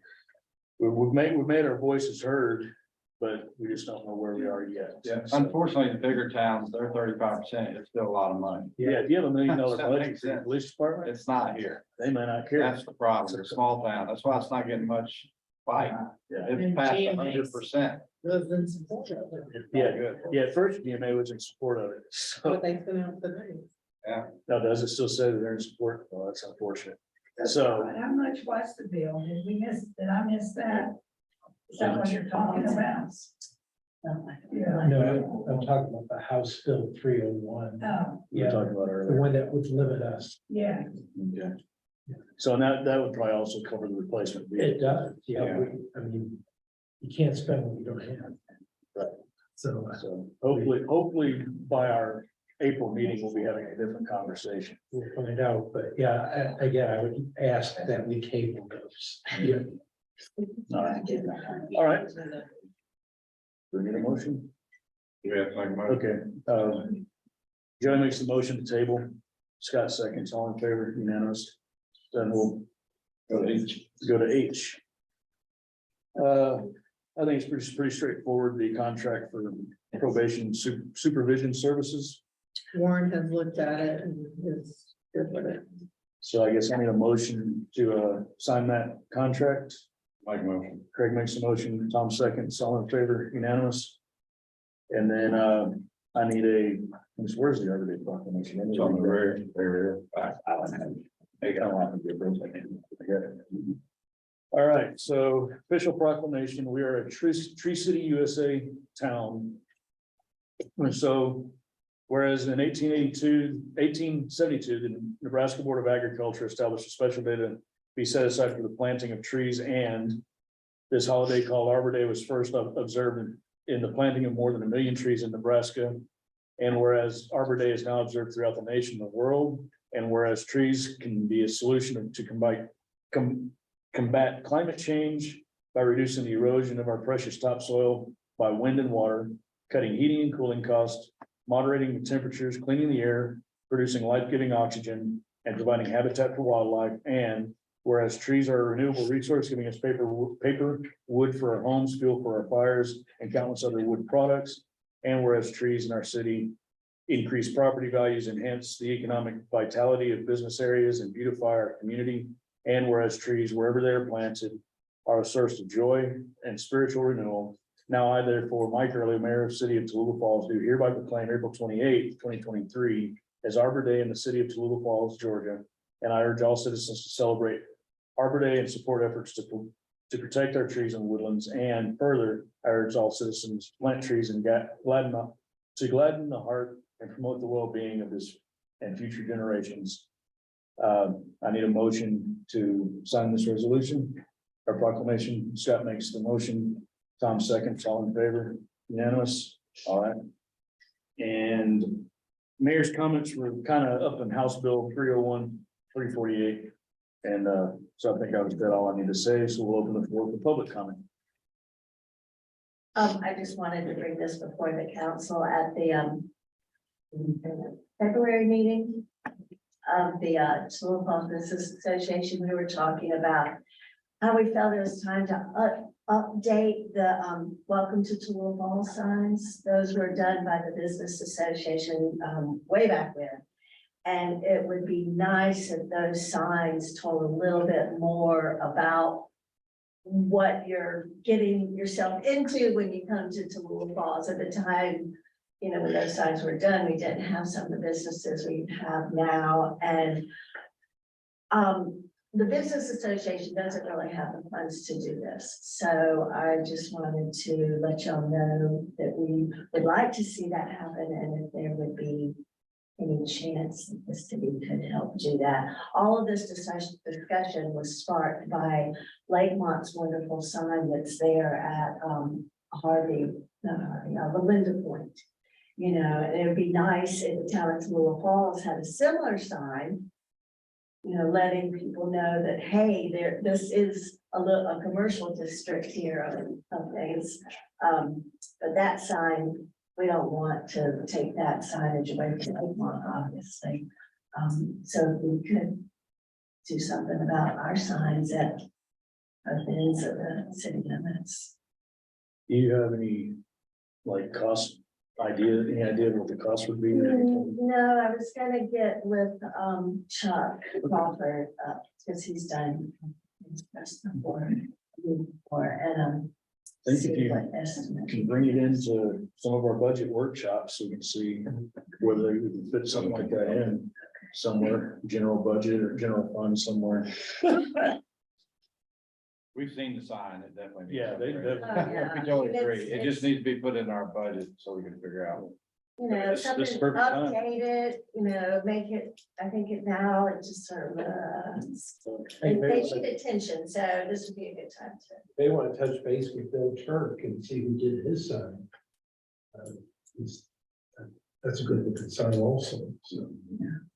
we've made our voices heard. but we just don't know where we are yet. Yeah, So- unfortunately, the bigger towns, they're 35%, it's still a lot of money. Yeah, if you have $1 million That budget makes for the sense. police department, It's not here. they may not care. That's the problem. It's a small town. That's why it's not getting much fight. Yeah. It's past 100%. Was in support of it, Yeah, yeah, at first GMA was in support of it, so, but they sent out the names. now does it still say that they're in support? Well, that's unfortunate. So, How much was the bill? Did I miss that? Is that what you're talking about? Yeah. No, I'm talking about the House Bill 301. Oh, we were talking about The earlier. one that would limit us. yeah. Okay. So that would probably also cover the replacement. vehicle. It does, yeah. I mean, you can't spend what you don't have. Right. So So hopefully by our April meeting, we'll be having a different conversation. we'll find out, but yeah, again, I would ask that we table those. Yeah. All right. All right. Do we need a motion? Yeah, it's like my- Okay, Joey makes the motion to table. Scott seconds, all in favor, unanimous. Then we'll go to H. I think it's pretty straightforward, the contract for probation supervision services. Warren has looked at it and is good with it. So I guess I need a motion to sign that contract. Like motion. Craig makes a motion, Tom seconds, all in favor, unanimous. And then I need where's the Arbor Day proclamation? It's on the very rear. I don't have it. I don't want to be a birthday. I got it. All right, so official proclamation, we are a Tree City, USA town. And so, whereas in 1872, the Nebraska Board of Agriculture established a special day to be set aside for the planting of trees, and this holiday called Arbor Day was first observed in the planting of more than 1 million trees in Nebraska. And whereas Arbor Day is now observed throughout the nation and the world, and whereas trees can be a solution to combat climate change by reducing the erosion of our precious topsoil by wind and water, cutting heating and cooling costs, moderating the temperatures, cleaning the air, producing life-giving oxygen, and providing habitat for wildlife. And whereas trees are a renewable resource, giving us paper, wood for our homes, fuel for our fires, and countless other wood products. And whereas trees in our city increase property values, enhance the economic vitality of business areas, and beautify our community. And whereas trees, wherever they are planted, are a source of joy and spiritual renewal. Now I therefore, Mike Early, Mayor of the City of Tallulah Falls, do hereby proclaim April 28th, 2023 as Arbor Day in the city of Tallulah Falls, Georgia. And I urge all citizens to celebrate Arbor Day and support efforts to protect our trees and woodlands. And further, I urge all citizens to plant trees and gladden the heart and promote the well-being of this and future generations. I need a motion to sign this resolution or proclamation. Scott makes the motion. Tom seconds, all in favor, unanimous. All right. And mayor's comments were kind of up in House Bill 301, 348. And so I think I was said all I need to say. So we'll open the floor for public comment. I just wanted to bring this before the council at the February meeting of the Tallulah Falls Business Association. We were talking about how we felt it was time to update the welcome to Tallulah Falls signs. Those were done by the Business Association way back when. And it would be nice if those signs told a little bit more about what you're getting yourself into when you come to Tallulah Falls. At the time, you know, when those signs were done, we didn't have some of the businesses we have now. And the Business Association doesn't really have the funds to do this. So I just wanted to let y'all know that we would like to see that happen, and if there would be any chance that the city could help do that. All of this discussion was sparked by Lakemont's wonderful sign that's there at Belinda Point. You know, and it would be nice if the town of Tallulah Falls had a similar sign, you know, letting people know that, hey, this is a commercial district here of things. But that sign, we don't want to take that signage away from Lakemont, obviously. So if we could do something about our signs at both ends of the city limits. Do you have any, like, cost any idea what the cost would be? No, I was gonna get with, Chuck Crawford, because he's done. his best before, and, Think if see you what estimate. can bring it into some of our budget workshops, so we can see whether we can fit something like that in somewhere, general budget or general fund somewhere. We've seen the sign, it definitely. Yeah, they Oh, yeah. We totally agree. It's- It just needs to be put in our budget so we can figure out. You know, This- something this is perfect time. updated, you know, make it, I think it now, it just sort of, they need attention, so this would be a good time to. They want to touch base with Bill Turk and see who did his sign. That's a good looking sign also, so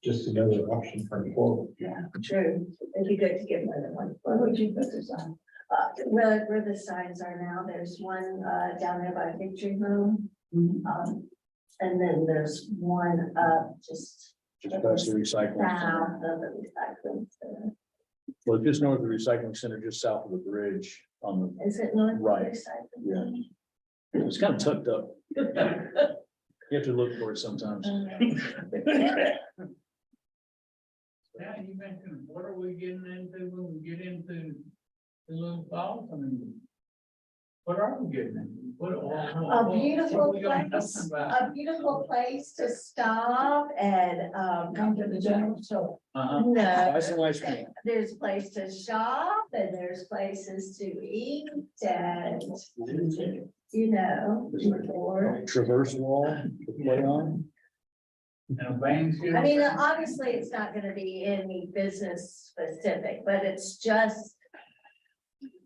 just another option for forward. Yeah, true. It'd be good to get more than one. Where would you put this on? Where the signs are now, there's one, down there by Victory Room. And then there's one, just Just past the recycling center. south of the recycling center. Well, just north of the recycling center, just south of the bridge on the, Is it north of the Right. recycling? yeah. It's kind of tucked up. You have to look for it sometimes. Yeah, you mentioned, what are we getting into when we get into the little falls? I mean, what are we getting into? A beautiful place, a beautiful place to stop and, come to the general store. Uh-huh. No. Buy some ice cream. There's place to shop and there's places to eat and, you know, or, Traverse wall to play on. And a bang. I mean, obviously, it's not gonna be any business specific, but it's just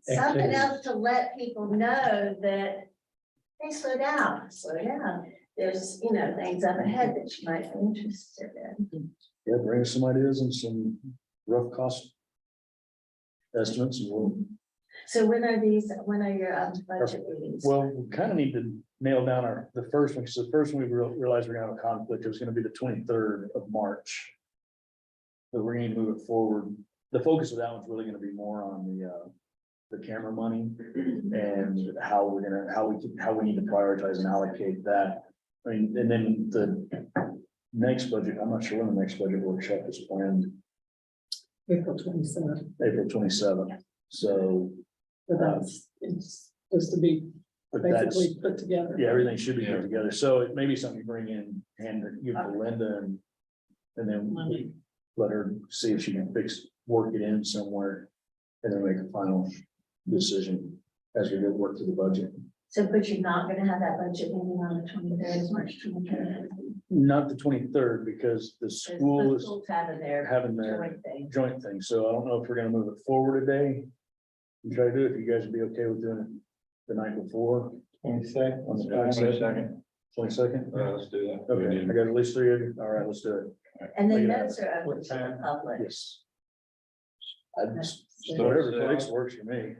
something else to let people know that, hey, slow down. There's, you know, things up ahead that you might be interested in. Yeah, bring us some ideas and some rough cost estimates and we'll. So when are your budget meetings? Well, we kind of need to nail down the first one, because the first one we realized we're gonna have a conflict, it was gonna be the 23rd of March. But we're gonna move it forward. The focus of that one's really gonna be more on the camera money and how we need to prioritize and allocate that. I mean, and then the next budget, I'm not sure when the next budget workshop is planned, April 27th, April 27th, so. but that's, it's supposed to be But that's, basically put together. yeah, everything should be put together, so it may be something you bring in, hand give to Linda and then let her see if she can work it in somewhere. And then make a final decision as we go work through the budget. So, but you're not gonna have that budget meeting on the 23rd, March 23rd. Not the 23rd, because the school is Schools having their having their joint thing. joint thing, so I don't know if we're gonna move it forward a day. And try to do it, if you guys would be okay with doing it the night before, 22nd. on the 22nd. 22nd? Let's do that. Okay, I got at least 3 of you, all right, let's do it, And then Look at those are open What to the time? public. yes. Whatever place works for me,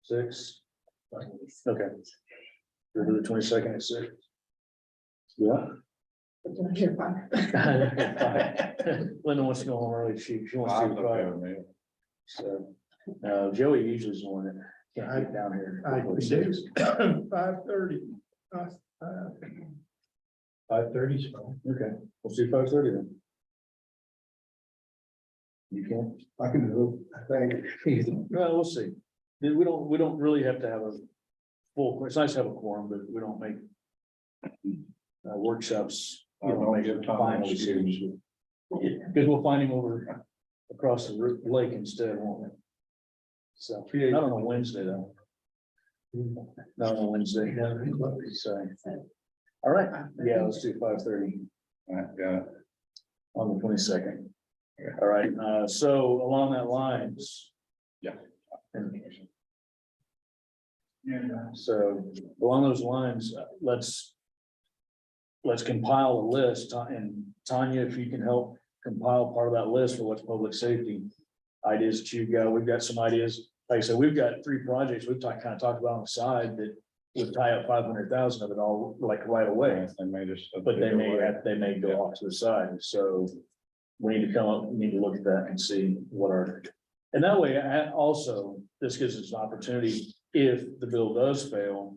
6. Okay. We'll do the 22nd at 6. Yeah. Here, fine. Linda wants to go home early, she wants to do 5. So, Joey usually is the one that can't get down here. before 6. 5:30. 5:30 is fine. Okay, we'll see 5:30 then. You can? I can do it, I think. Well, we'll see. We don't really have to have a full, it's nice to have a quorum, but we don't make workshops, you know, make a final decision. Because we'll find him over across the lake instead, won't we? So, not on a Wednesday though. Not on a Wednesday. So, all right, yeah, let's do 5:30 Got it. on the 22nd. All right, so along that lines. Yeah. So along those lines, let's compile a list, and Tanya, if you can help compile part of that list for what's public safety. Ideas that you've got, we've got some ideas, like I said, we've got 3 projects we've kind of talked about on the side that would tie up 500,000 of it all like right away. But they may go off to the side, so we need to need to look at that and see what and that way, also, this gives us an opportunity if the bill does fail,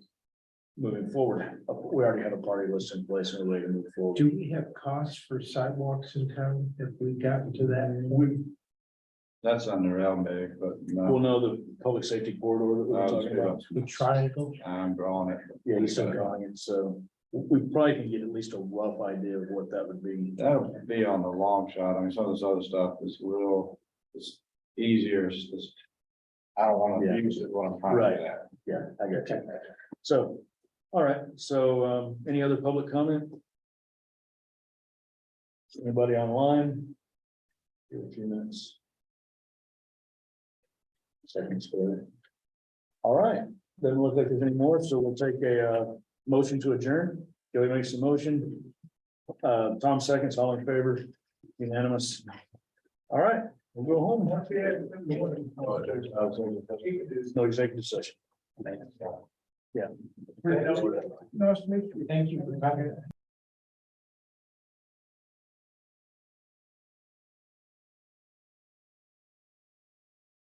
moving forward, we already have a party list in place and a way to move forward. Do we have costs for sidewalks in town? If we got to that? That's under LMIG, but We'll no, know the public safety corridor that we we're talking about. The triangle? I'm drawing it. Yeah, he's still drawing it, so we probably can get at least a rough idea of what that would be. That would be on the long shot. I mean, some of this other stuff is real, it's easier, it's just. I don't wanna Yeah. use it when I'm trying to do that. Yeah, I got you. So, all right, so any other public comment? Anybody online? Give it a few minutes. Seconds for it. All right, doesn't look like there's any more, so we'll take a motion to adjourn. Joey makes the motion. Tom seconds, all in favor, unanimous. All right, we'll go home. No executive session. Yeah. Nice to meet you. Thank you for coming.